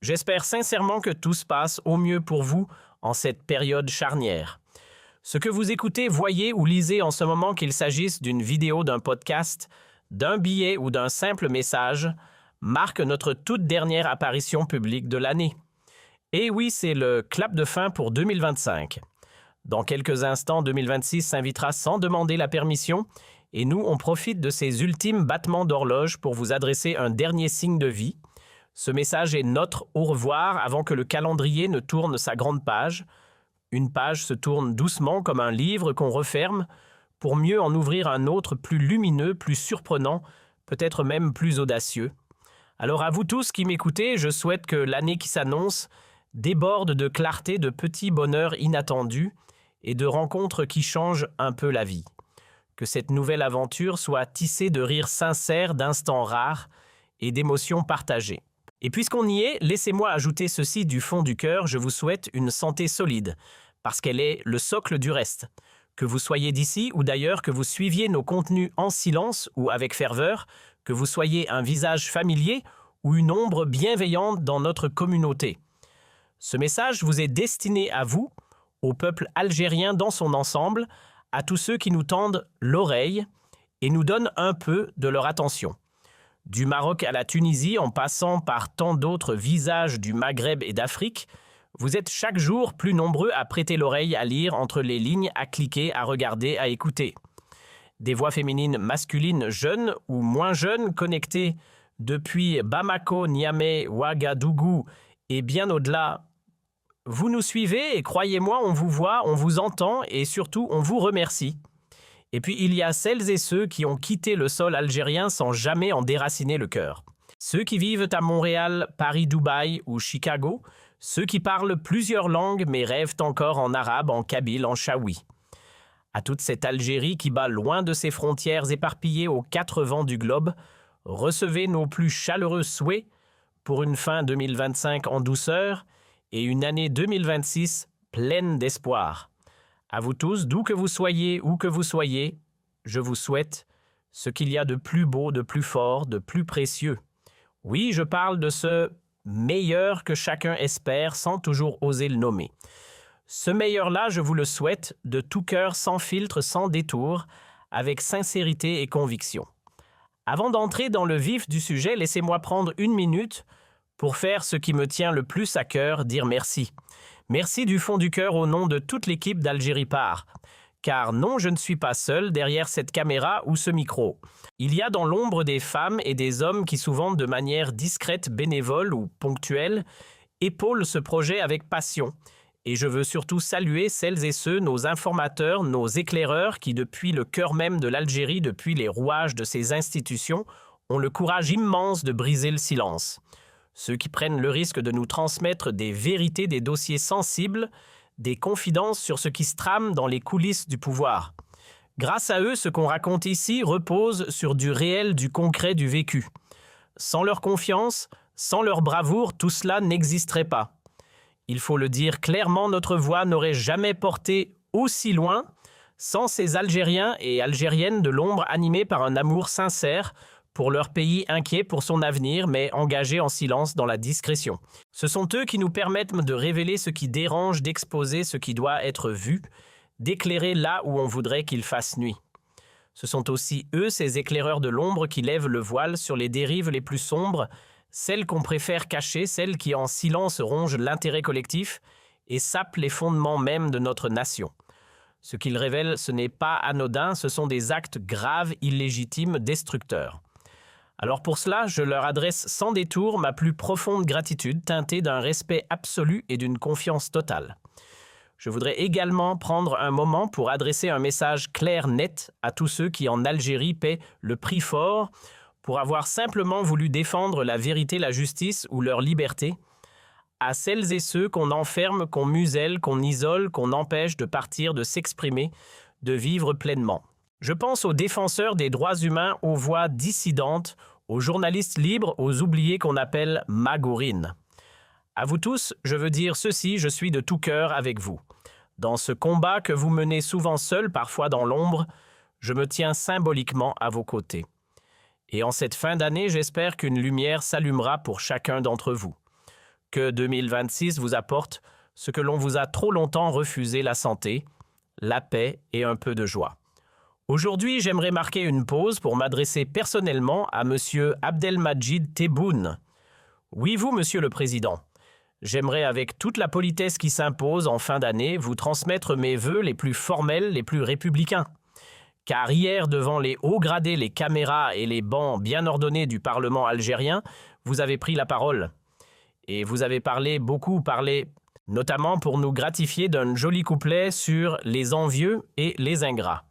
J'espère sincèrement que tout se passe au mieux pour vous en cette période charnière. Ce que vous écoutez, voyez ou lisez en ce moment, qu'il s'agisse d'une vidéo, d'un podcast, d'un billet ou d'un simple message, marque notre toute dernière apparition publique de l'année. Et oui, c'est le clap de fin pour 2025. Dans quelques instants, 2026 s'invitera sans demander la permission, et nous, on profite de ces ultimes battements d'horloge pour vous adresser un dernier signe de vie. Ce message est notre au revoir avant que le calendrier ne tourne sa grande page. Une page se tourne doucement comme un livre qu'on referme pour mieux en ouvrir un autre plus lumineux, plus surprenant, peut-être même plus audacieux. Alors à vous tous qui m'écoutez, je souhaite que l'année qui s'annonce déborde de clarté, de petits bonheurs inattendus et de rencontres qui changent un peu la vie. Que cette nouvelle aventure soit tissée de rires sincères, d'instants rares et d'émotions partagées. Et puisqu'on y est, laissez-moi ajouter ceci du fond du cœur, je vous souhaite une santé solide, parce qu'elle est le socle du reste. Que vous soyez d'ici ou d'ailleurs, que vous suiviez nos contenus en silence ou avec ferveur, que vous soyez un visage familier ou une ombre bienveillante dans notre communauté. Ce message vous est destiné à vous, au peuple algérien dans son ensemble, à tous ceux qui nous tendent l'oreille et nous donnent un peu de leur attention. Du Maroc à la Tunisie, en passant par tant d'autres visages du Maghreb et d'Afrique, vous êtes chaque jour plus nombreux à prêter l'oreille, à lire entre les lignes, à cliquer, à regarder, à écouter. Des voix féminines masculines jeunes ou moins jeunes connectées depuis Bamako, Niamey, Ouagadougou et bien au-delà. Vous nous suivez et croyez-moi, on vous voit, on vous entend et surtout on vous remercie. Et puis il y a celles et ceux qui ont quitté le sol algérien sans jamais en déraciner le cœur. Ceux qui vivent à Montréal, Paris, Dubaï ou Chicago, ceux qui parlent plusieurs langues mais rêvent encore en arabe, en kabyle, en chaoui. À toute cette Algérie qui bat loin de ses frontières éparpillées aux quatre vents du globe, recevez nos plus chaleureux souhaits pour une fin 2025 en douceur et une année 2026 pleine d'espoir. À vous tous, d'où que vous soyez, où que vous soyez, je vous souhaite ce qu'il y a de plus beau, de plus fort, de plus précieux. Oui, je parle de ce meilleur que chacun espère sans toujours oser le nommer. Ce meilleur-là, je vous le souhaite de tout cœur, sans filtre, sans détour, avec sincérité et conviction. Avant d'entrer dans le vif du sujet, laissez-moi prendre une minute pour faire ce qui me tient le plus à cœur, dire merci. Merci du fond du cœur au nom de toute l'équipe d'Algérie Part. Car non, je ne suis pas seul derrière cette caméra ou ce micro. Il y a dans l'ombre des femmes et des hommes qui souvent de manière discrète, bénévole ou ponctuelle, épaulent ce projet avec passion. Et je veux surtout saluer celles et ceux, nos informateurs, nos éclaireurs qui depuis le cœur même de l'Algérie, depuis les rouages de ces institutions, ont le courage immense de briser le silence. Ceux qui prennent le risque de nous transmettre des vérités, des dossiers sensibles, des confidences sur ce qui se trame dans les coulisses du pouvoir. Grâce à eux, ce qu'on raconte ici repose sur du réel, du concret, du vécu. Sans leur confiance, sans leur bravoure, tout cela n'existerait pas. Il faut le dire clairement, notre voix n'aurait jamais porté aussi loin sans ces Algériens et Algériennes de l'ombre animés par un amour sincère pour leur pays inquiet pour son avenir, mais engagés en silence dans la discrétion. Ce sont eux qui nous permettent de révéler ce qui dérange, d'exposer ce qui doit être vu, d'éclairer là où on voudrait qu'il fasse nuit. Ce sont aussi eux, ces éclaireurs de l'ombre, qui lèvent le voile sur les dérives les plus sombres, celles qu'on préfère cacher, celles qui en silence rongent l'intérêt collectif et sapent les fondements même de notre nation. Ce qu'ils révèlent, ce n'est pas anodin, ce sont des actes graves, illégitimes, destructeurs. Alors pour cela, je leur adresse sans détour ma plus profonde gratitude, teintée d'un respect absolu et d'une confiance totale. Je voudrais également prendre un moment pour adresser un message clair, net, à tous ceux qui en Algérie paient le prix fort pour avoir simplement voulu défendre la vérité, la justice ou leur liberté, à celles et ceux qu'on enferme, qu'on muselle, qu'on isole, qu'on empêche de partir, de s'exprimer, de vivre pleinement. Je pense aux défenseurs des droits humains, aux voix dissidentes, aux journalistes libres, aux oubliés qu'on appelle magourines. À vous tous, je veux dire ceci, je suis de tout cœur avec vous. Dans ce combat que vous menez souvent seul, parfois dans l'ombre, je me tiens symboliquement à vos côtés. Et en cette fin d'année, j'espère qu'une lumière s'allumera pour chacun d'entre vous. Que 2026 vous apporte ce que l'on vous a trop longtemps refusé, la santé, la paix et un peu de joie. Aujourd'hui, j'aimerais marquer une pause pour m'adresser personnellement à M. Abdelmadjid Tebboune. Oui, vous, Monsieur le Président. J'aimerais, avec toute la politesse qui s'impose en fin d'année, vous transmettre mes vœux les plus formels, les plus républicains. Car hier, devant les hauts gradés, les caméras et les bancs bien ordonnés du Parlement algérien, vous avez pris la parole. Et vous avez beaucoup parlé, notamment pour nous gratifier d'un joli couplet sur les envieux et les ingrats.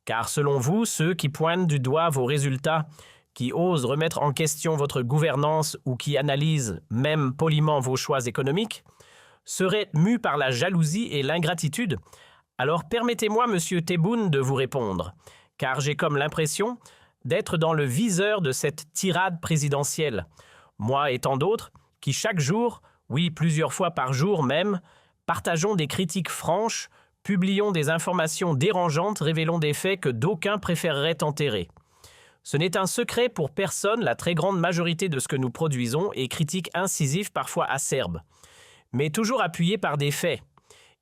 Car selon vous, ceux qui pointent du doigt vos résultats, qui osent remettre en question votre gouvernance ou qui analysent même poliment vos choix économiques, seraient mus par la jalousie et l'ingratitude. Alors permettez-moi, Monsieur Tebboune, de vous répondre, car j'ai comme l'impression d'être dans le viseur de cette tirade présidentielle. Moi et tant d'autres, qui chaque jour, oui plusieurs fois par jour même, partageons des critiques franches, publions des informations dérangeantes, révélons des faits que d'aucuns préféreraient enterrer. Ce n'est un secret pour personne, la très grande majorité de ce que nous produisons est critique incisive, parfois acerbe, mais toujours appuyée par des faits.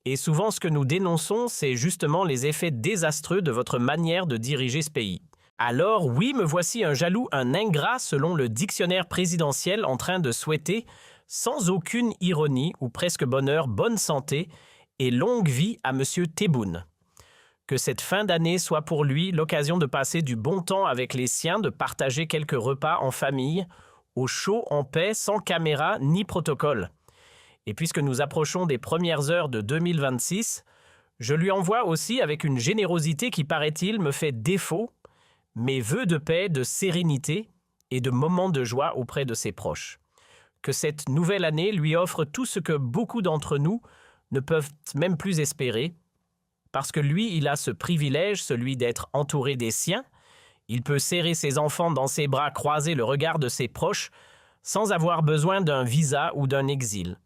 Et souvent ce que nous dénonçons, c'est justement les effets désastreux de votre manière de diriger ce pays. Alors oui, me voici un jaloux, un ingrat selon le dictionnaire présidentiel en train de souhaiter, sans aucune ironie ou presque bonheur, bonne santé et longue vie à M. Tebboune. Que cette fin d'année soit pour lui l'occasion de passer du bon temps avec les siens, de partager quelques repas en famille, au chaud, en paix, sans caméra ni protocole. Et puisque nous approchons des premières heures de 2026, je lui envoie aussi, avec une générosité qui, paraît-il, me fait défaut, mes vœux de paix, de sérénité et de moments de joie auprès de ses proches. Que cette nouvelle année lui offre tout ce que beaucoup d'entre nous ne peuvent même plus espérer, parce que lui, il a ce privilège, celui d'être entouré des siens. Il peut serrer ses enfants dans ses bras, croiser le regard de ses proches, sans avoir besoin d'un visa ou d'un exil.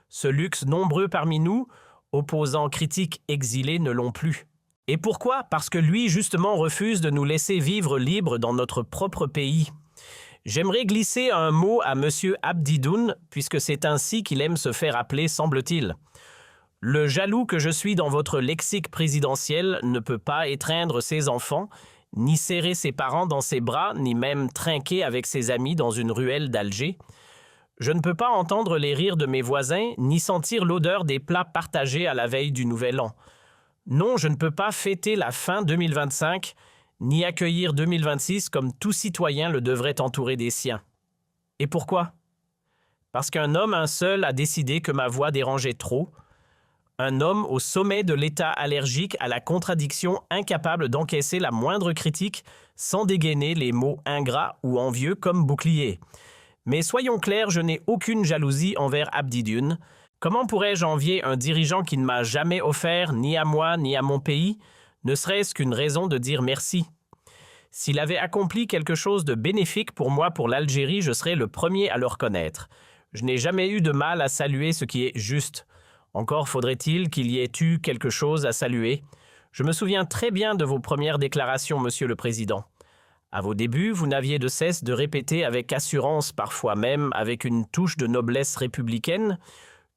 Ce luxe, nombreux parmi nous, opposants critiques exilés, ne l'ont plus. Et pourquoi? Parce que lui, justement, refuse de nous laisser vivre libres dans notre propre pays. J'aimerais glisser un mot à M. Abdidoun, puisque c'est ainsi qu'il aime se faire appeler, semble-t-il. Le jaloux que je suis dans votre lexique présidentiel ne peut pas étreindre ses enfants, ni serrer ses parents dans ses bras, ni même trinquer avec ses amis dans une ruelle d'Alger. Je ne peux pas entendre les rires de mes voisins, ni sentir l'odeur des plats partagés à la veille du Nouvel An. Non, je ne peux pas fêter la fin 2025, ni accueillir 2026 comme tout citoyen le devrait entourer des siens. Et pourquoi? Parce qu'un homme, un seul, a décidé que ma voix dérangeait trop. Un homme au sommet de l'état allergique à la contradiction, incapable d'encaisser la moindre critique sans dégainer les mots ingrats ou envieux comme bouclier. Mais soyons clairs, je n'ai aucune jalousie envers Abdidoun. Comment pourrais-je envier un dirigeant qui ne m'a jamais offert, ni à moi, ni à mon pays, ne serait-ce qu'une raison de dire merci? S'il avait accompli quelque chose de bénéfique pour moi, pour l'Algérie, je serais le premier à le reconnaître. Je n'ai jamais eu de mal à saluer ce qui est juste. Encore faudrait-il qu'il y ait eu quelque chose à saluer. Je me souviens très bien de vos premières déclarations, Monsieur le Président. À vos débuts, vous n'aviez de cesse de répéter avec assurance, parfois même avec une touche de noblesse républicaine,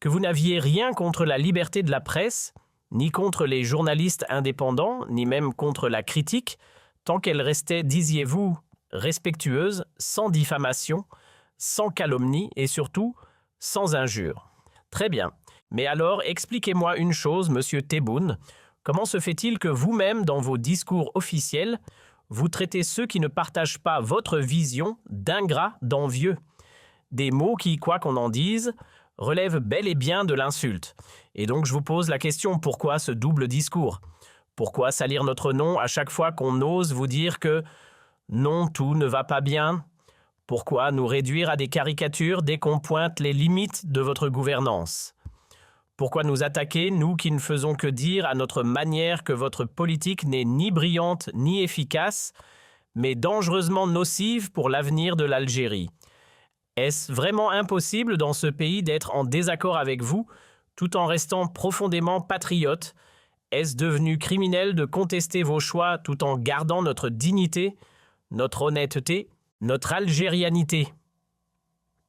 que vous n'aviez rien contre la liberté de la presse, ni contre les journalistes indépendants, ni même contre la critique, tant qu'elle restait, disiez-vous, respectueuse, sans diffamation, sans calomnie et surtout sans injure. Très bien. Mais alors, expliquez-moi une chose, Monsieur Tebboune. Comment se fait-il que vous-même, dans vos discours officiels, vous traitez ceux qui ne partagent pas votre vision d'ingrats, d'envieux? Des mots qui, quoi qu'on en dise, relèvent bel et bien de l'insulte. Et donc je vous pose la question, pourquoi ce double discours? Pourquoi salir notre nom à chaque fois qu'on ose vous dire que non, tout ne va pas bien? Pourquoi nous réduire à des caricatures dès qu'on pointe les limites de votre gouvernance? Pourquoi nous attaquer, nous qui ne faisons que dire à notre manière que votre politique n'est ni brillante ni efficace, mais dangereusement nocive pour l'avenir de l'Algérie? Est-ce vraiment impossible dans ce pays d'être en désaccord avec vous, tout en restant profondément patriote? Est-ce devenu criminel de contester vos choix tout en gardant notre dignité, notre honnêteté, notre algérianité?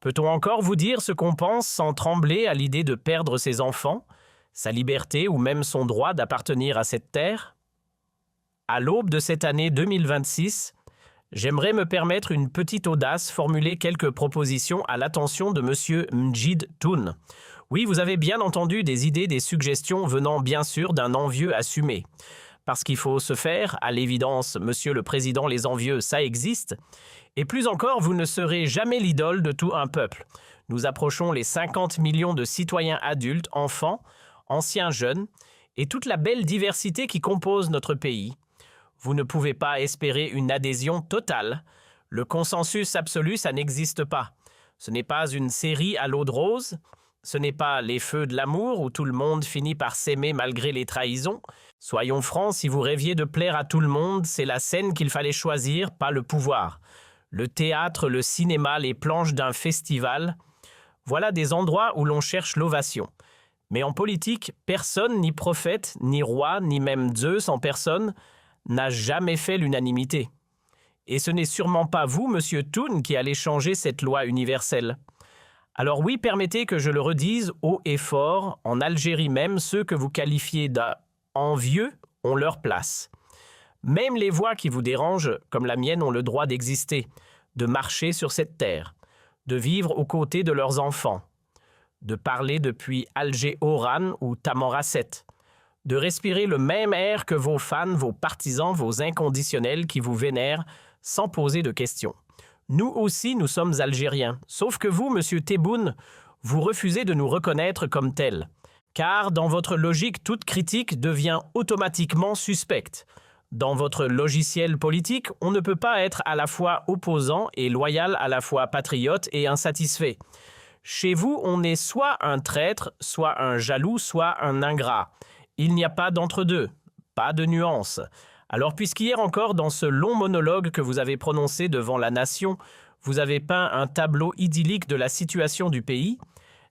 Peut-on encore vous dire ce qu'on pense sans trembler à l'idée de perdre ses enfants, sa liberté ou même son droit d'appartenir à cette terre? À l'aube de cette année 2026, j'aimerais me permettre une petite audace, formuler quelques propositions à l'attention de M. Mjid Toune. Oui, vous avez bien entendu, des idées, des suggestions venant bien sûr d'un envieux assumé. Parce qu'il faut se faire, à l'évidence, Monsieur le Président, les envieux, ça existe. Et plus encore, vous ne serez jamais l'idole de tout un peuple. Nous approchons les 50 millions de citoyens adultes, enfants, anciens jeunes, et toute la belle diversité qui compose notre pays. Vous ne pouvez pas espérer une adhésion totale. Le consensus absolu, ça n'existe pas. Ce n'est pas une série à l'eau de rose. Ce n'est pas les feux de l'amour où tout le monde finit par s'aimer malgré les trahisons. Soyons francs, si vous rêviez de plaire à tout le monde, c'est la scène qu'il fallait choisir, pas le pouvoir. Le théâtre, le cinéma, les planches d'un festival, voilà des endroits où l'on cherche l'ovation. Mais en politique, personne, ni prophète, ni roi, ni même Zeus en personne, n'a jamais fait l'unanimité. Et ce n'est sûrement pas vous, Monsieur Toune, qui allez changer cette loi universelle. Alors oui, permettez que je le redise haut et fort, en Algérie même, ceux que vous qualifiez d'envieux ont leur place. Même les voix qui vous dérangent, comme la mienne, ont le droit d'exister, de marcher sur cette terre, de vivre aux côtés de leurs enfants, de parler depuis Alger-Oran ou Tamanrasset, de respirer le même air que vos fans, vos partisans, vos inconditionnels qui vous vénèrent sans poser de questions. Nous aussi, nous sommes Algériens, sauf que vous, Monsieur Tebboune, vous refusez de nous reconnaître comme tels. Car dans votre logique, toute critique devient automatiquement suspecte. Dans votre logiciel politique, on ne peut pas être à la fois opposant et loyal, à la fois patriote et insatisfait. Chez vous, on est soit un traître, soit un jaloux, soit un ingrat. Il n'y a pas d'entre-deux, pas de nuance. Alors puisqu'hier encore, dans ce long monologue que vous avez prononcé devant la nation, vous avez peint un tableau idyllique de la situation du pays,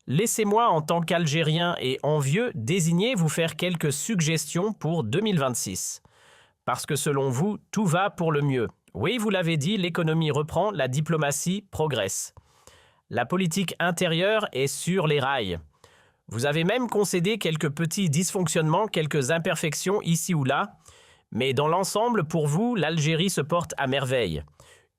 laissez-moi, en tant qu'Algérien et envieux, désigner vous faire quelques suggestions pour 2026. Parce que selon vous, tout va pour le mieux. Oui, vous l'avez dit, l'économie reprend, la diplomatie progresse. La politique intérieure est sur les rails. Vous avez même concédé quelques petits dysfonctionnements, quelques imperfections ici ou là, mais dans l'ensemble, pour vous, l'Algérie se porte à merveille.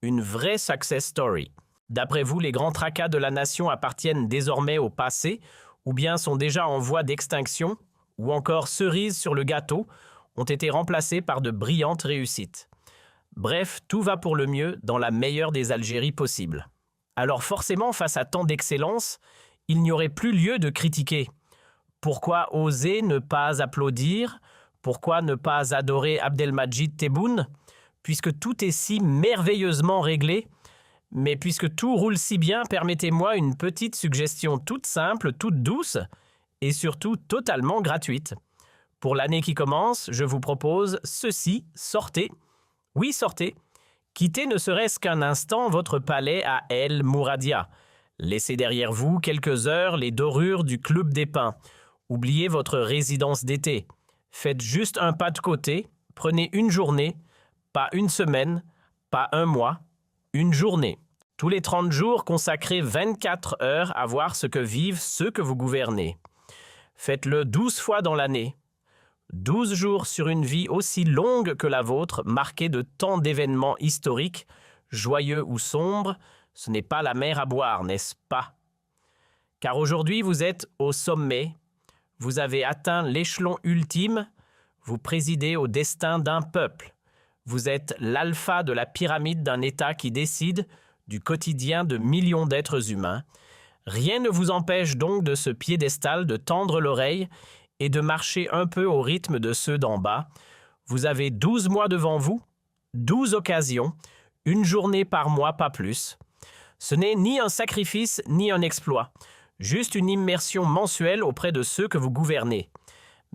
Une vraie success story. D'après vous, les grands tracas de la nation appartiennent désormais au passé, ou bien sont déjà en voie d'extinction, ou encore cerise sur le gâteau, ont été remplacés par de brillantes réussites. Bref, tout va pour le mieux dans la meilleure des Algéries possibles. Alors forcément, face à tant d'excellence, il n'y aurait plus lieu de critiquer. Pourquoi oser ne pas applaudir? Pourquoi ne pas adorer Abdelmadjid Tebboune? Puisque tout est si merveilleusement réglé, mais puisque tout roule si bien, permettez-moi une petite suggestion toute simple, toute douce et surtout totalement gratuite. Pour l'année qui commence, je vous propose ceci, sortez. Oui, sortez. Quittez ne serait-ce qu'un instant votre palais à El Mouradia. Laissez derrière vous quelques heures les dorures du Club des Pins. Oubliez votre résidence d'été. Faites juste un pas de côté, prenez une journée, pas une semaine, pas un mois, une journée. Tous les 30 jours, consacrez 24 heures à voir ce que vivent ceux que vous gouvernez. Faites-le 12 fois dans l'année. 12 jours sur une vie aussi longue que la vôtre, marquée de tant d'événements historiques, joyeux ou sombres, ce n'est pas la mer à boire, n'est-ce pas? Car aujourd'hui, vous êtes au sommet, vous avez atteint l'échelon ultime, vous présidez au destin d'un peuple. Vous êtes l'alpha de la pyramide d'un État qui décide du quotidien de millions d'êtres humains. Rien ne vous empêche donc de ce piédestal de tendre l'oreille et de marcher un peu au rythme de ceux d'en bas. Vous avez 12 mois devant vous, 12 occasions, une journée par mois, pas plus. Ce n'est ni un sacrifice ni un exploit, juste une immersion mensuelle auprès de ceux que vous gouvernez.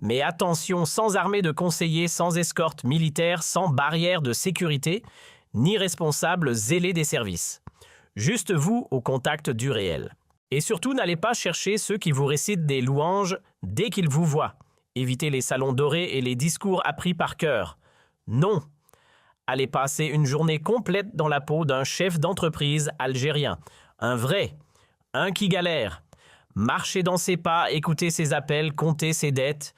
Mais attention, sans armée de conseillers, sans escorte militaire, sans barrière de sécurité, ni responsable zélé des services. Juste vous au contact du réel. Et surtout, n'allez pas chercher ceux qui vous récitent des louanges dès qu'ils vous voient. Évitez les salons dorés et les discours appris par cœur. Non. Allez passer une journée complète dans la peau d'un chef d'entreprise algérien. Un vrai. Un qui galère. Marchez dans ses pas, écoutez ses appels, comptez ses dettes.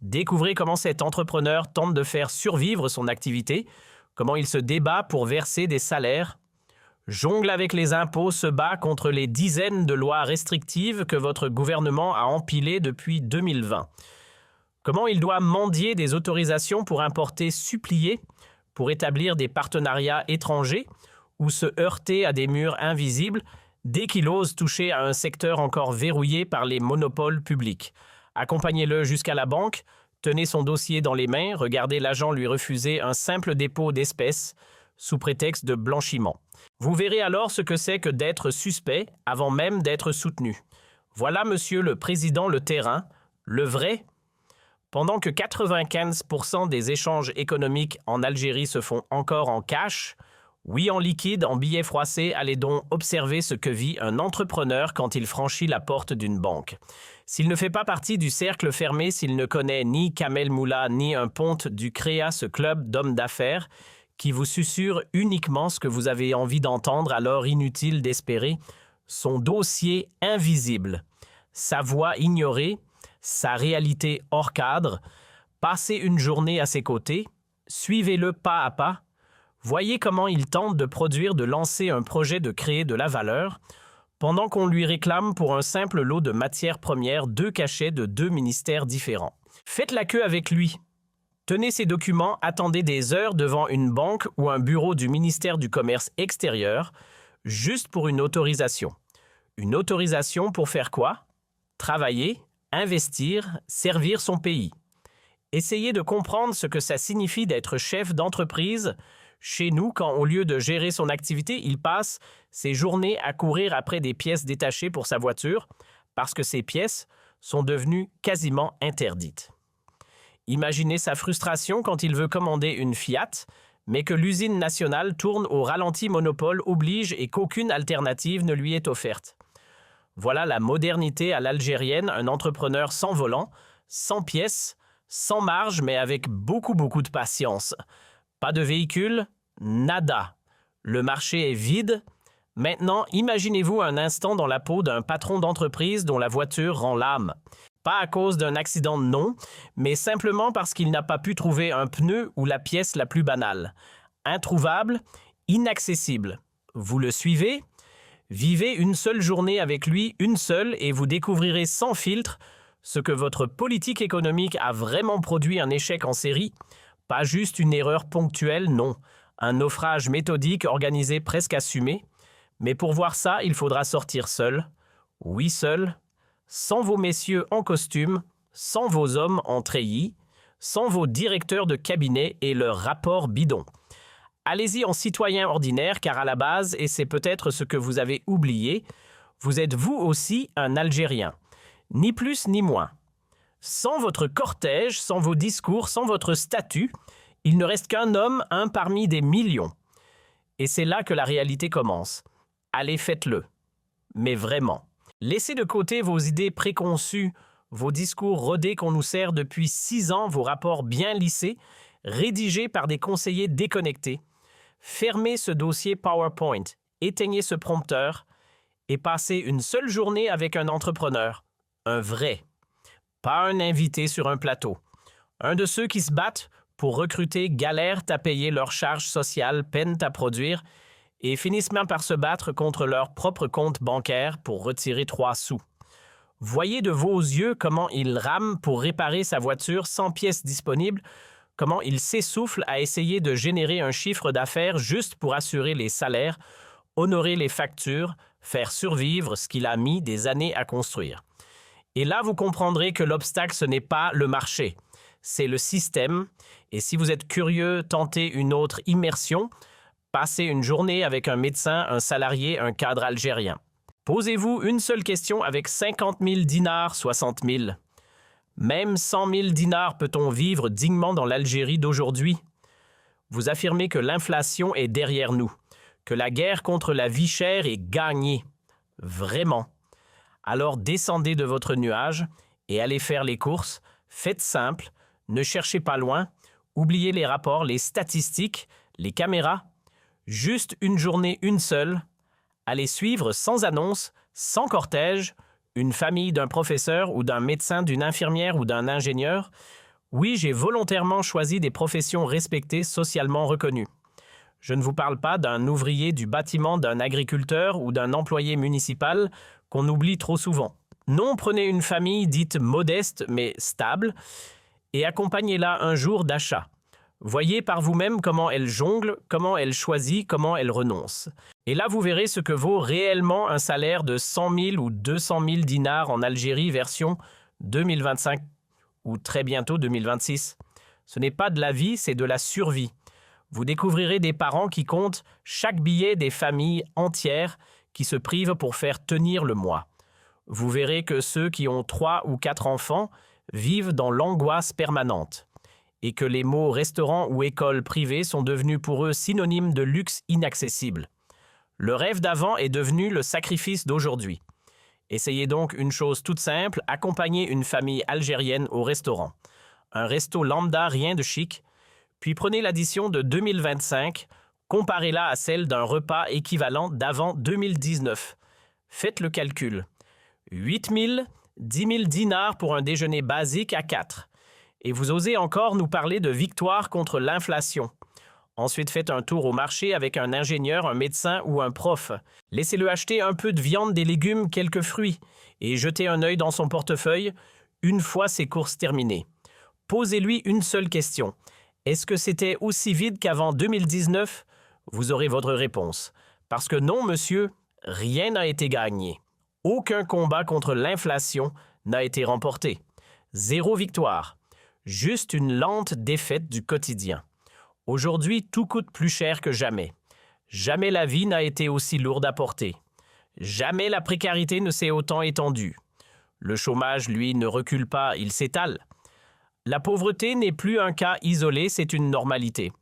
Découvrez comment cet entrepreneur tente de faire survivre son activité, comment il se débat pour verser des salaires, jongle avec les impôts, se bat contre les dizaines de lois restrictives que votre gouvernement a empilées depuis 2020. Comment il doit mendier des autorisations pour importer suppliés, pour établir des partenariats étrangers ou se heurter à des murs invisibles dès qu'il ose toucher à un secteur encore verrouillé par les monopoles publics. Accompagnez-le jusqu'à la banque, tenez son dossier dans les mains, regardez l'agent lui refuser un simple dépôt d'espèces sous prétexte de blanchiment. Vous verrez alors ce que c'est que d'être suspect avant même d'être soutenu. Voilà, monsieur le président, le terrain, le vrai. Pendant que 95% des échanges économiques en Algérie se font encore en cash, oui en liquide, en billets froissés, allez donc observer ce que vit un entrepreneur quand il franchit la porte d'une banque. S'il ne fait pas partie du cercle fermé, s'il ne connaît ni Kamel Moula ni un ponte du Créa, club d'hommes d'affaires, qui vous susurre uniquement ce que vous avez envie d'entendre, alors inutile d'espérer, son dossier invisible, sa voix ignorée, sa réalité hors cadre, passez une journée à ses côtés, suivez-le pas à pas, voyez comment il tente de produire, de lancer un projet, de créer de la valeur, pendant qu'on lui réclame pour un simple lot de matières premières 2 cachets de 2 ministères différents. Faites la queue avec lui. Tenez ces documents, attendez des heures devant une banque ou un bureau du ministère du Commerce extérieur, juste pour une autorisation. Une autorisation pour faire quoi? Travailler, investir, servir son pays. Essayez de comprendre ce que ça signifie d'être chef d'entreprise chez nous quand, au lieu de gérer son activité, il passe ses journées à courir après des pièces détachées pour sa voiture parce que ces pièces sont devenues quasiment interdites. Imaginez sa frustration quand il veut commander une Fiat, mais que l'usine nationale tourne au ralenti, monopole oblige et qu'aucune alternative ne lui est offerte. Voilà la modernité à l'algérienne, un entrepreneur sans volant, sans pièces, sans marge, mais avec beaucoup de patience. Pas de véhicule, nada. Le marché est vide. Maintenant, imaginez-vous un instant dans la peau d'un patron d'entreprise dont la voiture rend l'âme. Pas à cause d'un accident, non, mais simplement parce qu'il n'a pas pu trouver un pneu ou la pièce la plus banale. Introuvable, inaccessible. Vous le suivez? Vivez une seule journée avec lui, une seule, et vous découvrirez sans filtre ce que votre politique économique a vraiment produit un échec en série. Pas juste une erreur ponctuelle, non. Un naufrage méthodique, organisé, presque assumé. Mais pour voir ça, il faudra sortir seul. Oui, seul. Sans vos messieurs en costume, sans vos hommes en treillis, sans vos directeurs de cabinet et leurs rapports bidons. Allez-y en citoyen ordinaire, car à la base, et c'est peut-être ce que vous avez oublié, vous êtes vous aussi un Algérien. Ni plus ni moins. Sans votre cortège, sans vos discours, sans votre statut, il ne reste qu'un homme, un parmi des millions. Et c'est là que la réalité commence. Allez, faites-le. Mais vraiment. Laissez de côté vos idées préconçues, vos discours rodés qu'on nous sert depuis 6 ans, vos rapports bien lissés, rédigés par des conseillers déconnectés. Fermez ce dossier PowerPoint, éteignez ce prompteur et passez une seule journée avec un entrepreneur, un vrai. Pas un invité sur un plateau. Un de ceux qui se battent pour recruter, galèrent à payer leurs charges sociales, peinent à produire et finissent même par se battre contre leur propre compte bancaire pour retirer 3 sous. Voyez de vos yeux comment il rame pour réparer sa voiture sans pièces disponibles, comment il s'essouffle à essayer de générer un chiffre d'affaires juste pour assurer les salaires, honorer les factures, faire survivre ce qu'il a mis des années à construire. Et là, vous comprendrez que l'obstacle, ce n'est pas le marché, c'est le système. Et si vous êtes curieux, tentez une autre immersion, passez une journée avec un médecin, un salarié, un cadre algérien. Posez-vous une seule question avec 50 000 dinars, 60 000. Même 100 000 dinars peut-on vivre dignement dans l'Algérie d'aujourd'hui? Vous affirmez que l'inflation est derrière nous, que la guerre contre la vie chère est gagnée. Vraiment. Alors descendez de votre nuage et allez faire les courses. Faites simple, ne cherchez pas loin, oubliez les rapports, les statistiques, les caméras. Juste une journée, une seule. Allez suivre sans annonce sans cortège, une famille d'un professeur ou d'un médecin, d'une infirmière ou d'un ingénieur. Oui, j'ai volontairement choisi des professions respectées, socialement reconnues. Je ne vous parle pas d'un ouvrier du bâtiment, d'un agriculteur ou d'un employé municipal qu'on oublie trop souvent. Non, prenez une famille dite modeste mais stable et accompagnez-la un jour d'achat. Voyez par vous-même comment elle jongle, comment elle choisit, comment elle renonce. Et là, vous verrez ce que vaut réellement un salaire de 100 000 ou 200 000 dinars en Algérie version 2025 ou très bientôt 2026. Ce n'est pas de la vie, c'est de la survie. Vous découvrirez des parents qui comptent chaque billet des familles entières qui se privent pour faire tenir le mois. Vous verrez que ceux qui ont 3 ou 4 enfants vivent dans l'angoisse permanente et que les mots restaurant ou école privée sont devenus pour eux synonymes de luxe inaccessible. Le rêve d'avant est devenu le sacrifice d'aujourd'hui. Essayez donc une chose toute simple, accompagnez une famille algérienne au restaurant. Un resto lambda, rien de chic, puis prenez l'addition de 2025, comparez-la à celle d'un repas équivalent d'avant 2019. Faites le calcul. 8 000, 10 000 dinars pour un déjeuner basique à 4. Et vous osez encore nous parler de victoire contre l'inflation. Ensuite, faites un tour au marché avec un ingénieur, un médecin ou un prof. Laissez-le acheter un peu de viande, des légumes, quelques fruits et jetez un œil dans son portefeuille une fois ses courses terminées. Posez-lui une seule question. Est-ce que c'était aussi vide qu'avant 2019? Vous aurez votre réponse. Parce que non, monsieur, rien n'a été gagné. Aucun combat contre l'inflation n'a été remporté. 0 victoire. Juste une lente défaite du quotidien. Aujourd'hui, tout coûte plus cher que jamais. Jamais la vie n'a été aussi lourde à porter. Jamais la précarité ne s'est autant étendue. Le chômage, lui, ne recule pas, il s'étale. La pauvreté n'est plus un cas isolé, c'est une normalité.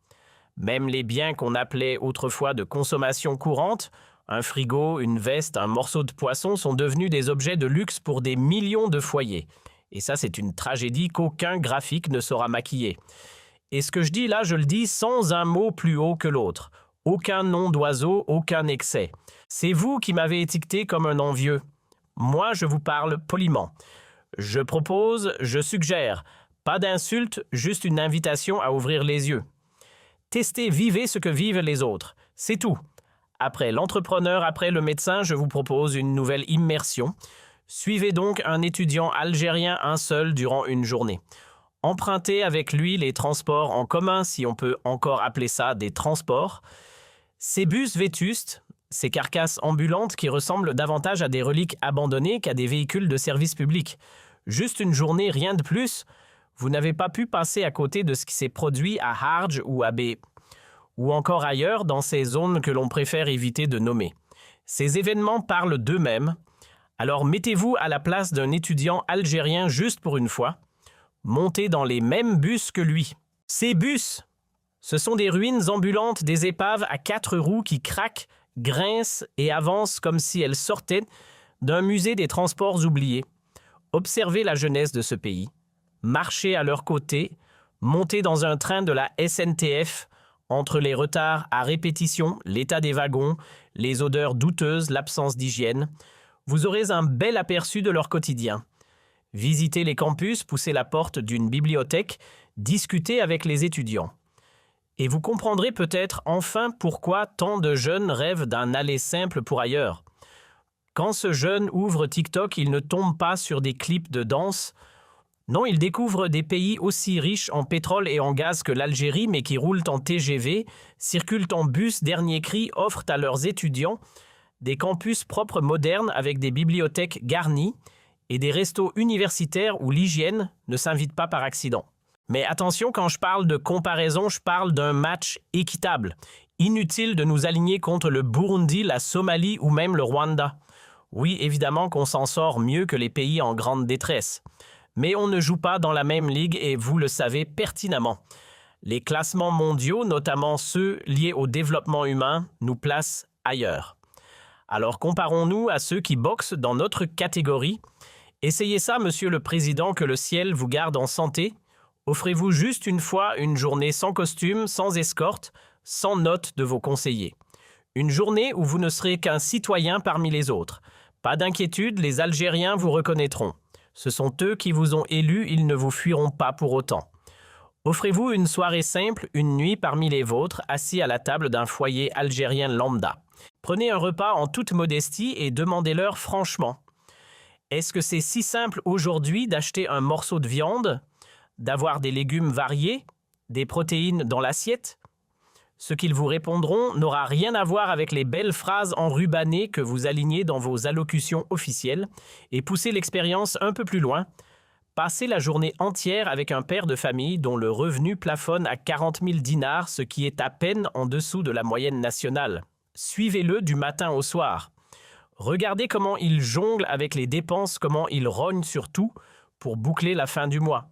Même les biens qu'on appelait autrefois de consommation courante, un frigo, une veste, un morceau de poisson sont devenus des objets de luxe pour des millions de foyers. Et ça, c'est une tragédie qu'aucun graphique ne saura maquiller. Et ce que je dis là, je le dis sans un mot plus haut que l'autre. Aucun nom d'oiseau, aucun excès. C'est vous qui m'avez étiqueté comme un envieux. Moi, je vous parle poliment. Je propose, je suggère. Pas d'insulte, juste une invitation à ouvrir les yeux. Testez, vivez ce que vivent les autres. C'est tout. Après l'entrepreneur, après le médecin, je vous propose une nouvelle immersion. Suivez donc un étudiant algérien, un seul, durant une journée. Empruntez avec lui les transports en commun, si on peut encore appeler ça des transports. Ces bus vétustes, ces carcasses ambulantes qui ressemblent davantage à des reliques abandonnées qu'à des véhicules de service public. Juste une journée, rien de plus. Vous n'avez pas pu passer à côté de ce qui s'est produit à Harj ou à B, ou encore ailleurs dans ces zones que l'on préfère éviter de nommer. Ces événements parlent d'eux-mêmes. Alors mettez-vous à la place d'un étudiant algérien juste pour une fois. Montez dans les mêmes bus que lui. Ces bus, ce sont des ruines ambulantes, des épaves à 4 roues qui craquent, grincent et avancent comme si elles sortaient d'un musée des transports oubliés. Observez la jeunesse de ce pays. Marchez à leur côté, montez dans un train de la SNTF, entre les retards à répétition, l'état des wagons, les odeurs douteuses, l'absence d'hygiène. Vous aurez un bel aperçu de leur quotidien. Visitez les campus, poussez la porte d'une bibliothèque, discutez avec les étudiants. Et vous comprendrez peut-être enfin pourquoi tant de jeunes rêvent d'un aller simple pour ailleurs. Quand ce jeune ouvre TikTok, il ne tombe pas sur des clips de danse. Non, il découvre des pays aussi riches en pétrole et en gaz que l'Algérie, mais qui roulent en TGV, circulent en bus dernier cri, offrent à leurs étudiants des campus propres modernes avec des bibliothèques garnies et des restos universitaires où l'hygiène ne s'invite pas par accident. Mais attention, quand je parle de comparaison, je parle d'un match équitable. Inutile de nous aligner contre le Burundi, la Somalie ou même le Rwanda. Oui, évidemment qu'on s'en sort mieux que les pays en grande détresse. Mais on ne joue pas dans la même ligue et vous le savez pertinemment. Les classements mondiaux, notamment ceux liés au développement humain, nous placent ailleurs. Alors comparons-nous à ceux qui boxent dans notre catégorie. Essayez ça, Monsieur le Président, que le ciel vous garde en santé. Offrez-vous juste une fois une journée sans costume, sans escorte, sans note de vos conseillers. Une journée où vous ne serez qu'un citoyen parmi les autres. Pas d'inquiétude, les Algériens vous reconnaîtront. Ce sont eux qui vous ont élu, ils ne vous fuiront pas pour autant. Offrez-vous une soirée simple, une nuit parmi les vôtres, assis à la table d'un foyer algérien lambda. Prenez un repas en toute modestie et demandez-leur franchement. Est-ce que c'est si simple aujourd'hui d'acheter un morceau de viande, d'avoir des légumes variés, des protéines dans l'assiette? Ce qu'ils vous répondront n'aura rien à voir avec les belles phrases enrubannées que vous alignez dans vos allocutions officielles et poussez l'expérience un peu plus loin. Passez la journée entière avec un père de famille dont le revenu plafonne à 40 000 dinars, ce qui est à peine en dessous de la moyenne nationale. Suivez-le du matin au soir. Regardez comment il jongle avec les dépenses, comment il rogne sur tout pour boucler la fin du mois.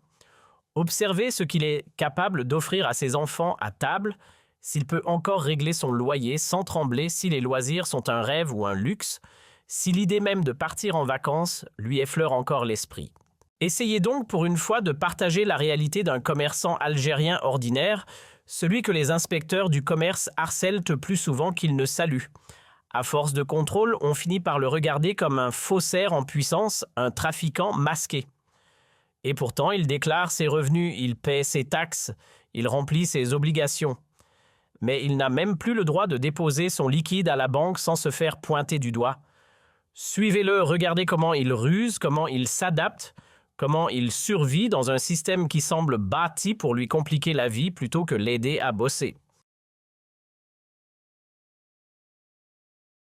Observez ce qu'il est capable d'offrir à ses enfants à table, s'il peut encore régler son loyer sans trembler si les loisirs sont un rêve ou un luxe, si l'idée même de partir en vacances lui effleure encore l'esprit. Essayez donc pour une fois de partager la réalité d'un commerçant algérien ordinaire, celui que les inspecteurs du commerce harcèlent plus souvent qu'ils ne saluent. À force de contrôle, on finit par le regarder comme un faussaire en puissance, un trafiquant masqué. Et pourtant, il déclare ses revenus, il paie ses taxes, il remplit ses obligations. Mais il n'a même plus le droit de déposer son liquide à la banque sans se faire pointer du doigt. Suivez-le, regardez comment il ruse, comment il s'adapte, comment il survit dans un système qui semble bâti pour lui compliquer la vie plutôt que l'aider à bosser.